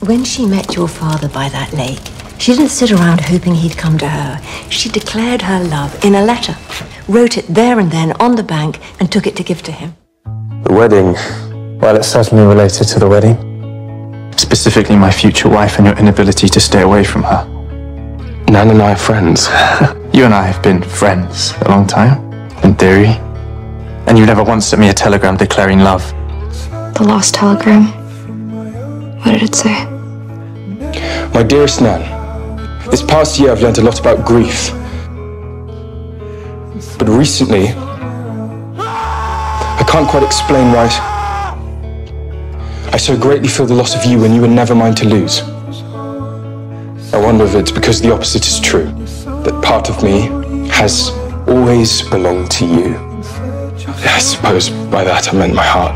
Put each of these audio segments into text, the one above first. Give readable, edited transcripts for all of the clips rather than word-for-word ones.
When she met your father by that lake, she didn't sit around hoping he'd come to her. She declared her love in a letter, wrote it there and then on the bank, and took it to give to him. The wedding, well, it's certainly related to the wedding. Specifically my future wife and your inability to stay away from her. Nan and I are friends. You and I have been friends a long time, in theory. And you never once sent me a telegram declaring love. The lost telegram. What did it say? My dearest Nan, this past year I've learned a lot about grief. But recently, I can't quite explain why I so greatly feel the loss of you when you were never mine to lose. I wonder if it's because the opposite is true, that part of me has always belonged to you. I suppose by that I meant my heart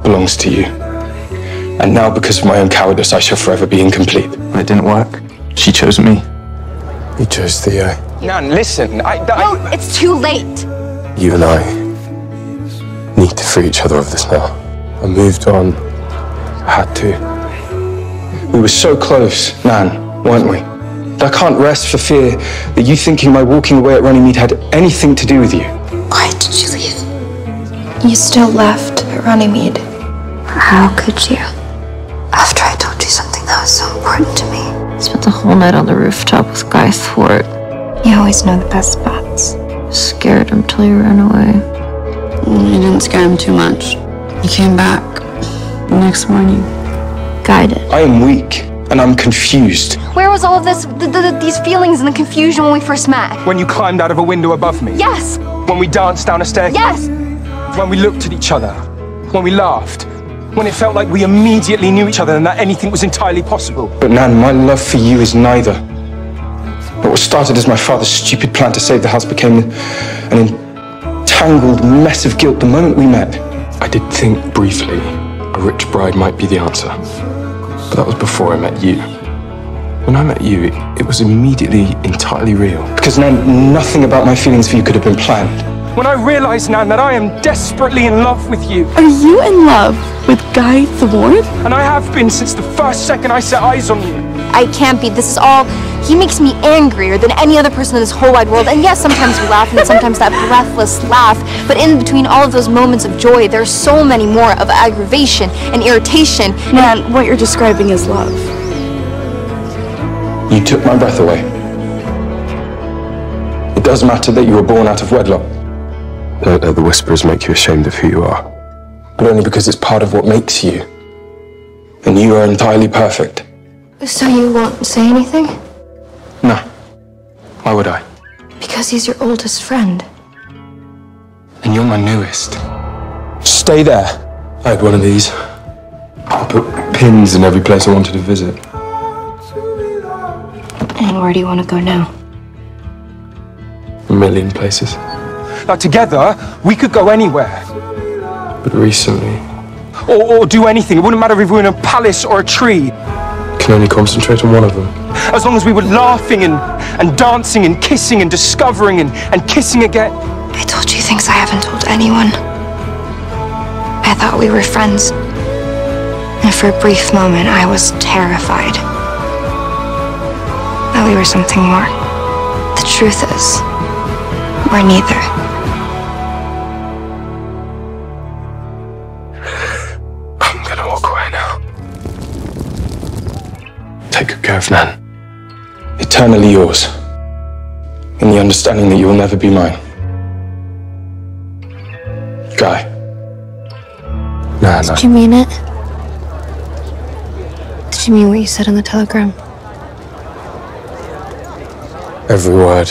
belongs to you. And now, because of my own cowardice, I shall forever be incomplete. It didn't work. She chose me. You chose Theo. Nan, listen, No, it's too late. You and I need to free each other of this now. I moved on. I had to. We were so close, Nan, weren't we? But I can't rest for fear that you thinking my walking away at Runnymede had anything to do with you. Why did you leave? You still left at Runnymede. How could you? After I told you something that was so important to me. Spent the whole night on the rooftop with Guy Thwart. You always know the best spots. Scared him till he ran away. You didn't scare him too much. He came back the next morning. Guy did. I am weak, and I'm confused. Where was all of this, these feelings and the confusion when we first met? when you climbed out of a window above me. Yes! When we danced down a staircase. Yes! When we looked at each other. When we laughed. When it felt like we immediately knew each other and that anything was entirely possible. But Nan, my love for you is neither. But what started as my father's stupid plan to save the house became an entangled mess of guilt the moment we met. I did think briefly a rich bride might be the answer. But that was before I met you. When I met you, it was immediately entirely real. Because Nan, nothing about my feelings for you could have been planned. When I realized, Nan, that I am desperately in love with you. Are you in love with Guy Thwart? And I have been since the first second I set eyes on you. I can't be. This is all... He makes me angrier than any other person in this whole wide world. And yes, sometimes we laugh, and sometimes that breathless laugh. But in between all of those moments of joy, there's so many more of aggravation and irritation. Nan, what you're describing is love. You took my breath away. It does matter that you were born out of wedlock. Don't let the whispers make you ashamed of who you are. But only because it's part of what makes you. And you are entirely perfect. So you won't say anything? No. Why would I? Because he's your oldest friend. And you're my newest. Stay there. I had one of these. I put pins in every place I wanted to visit. And where do you want to go now? A million places. Like together, we could go anywhere. But recently, Or do anything. It wouldn't matter if we were in a palace or a tree. can only concentrate on one of them. As long as we were laughing and dancing and kissing and discovering and kissing again. I told you things I haven't told anyone. I thought we were friends. And for a brief moment, I was terrified that we were something more. The truth is, we're neither. I'm gonna walk away now. Take good care of Nan. Eternally yours. In the understanding that you will never be mine. Guy. Nan, Did you mean it? Did you mean what you said in the telegram? every word.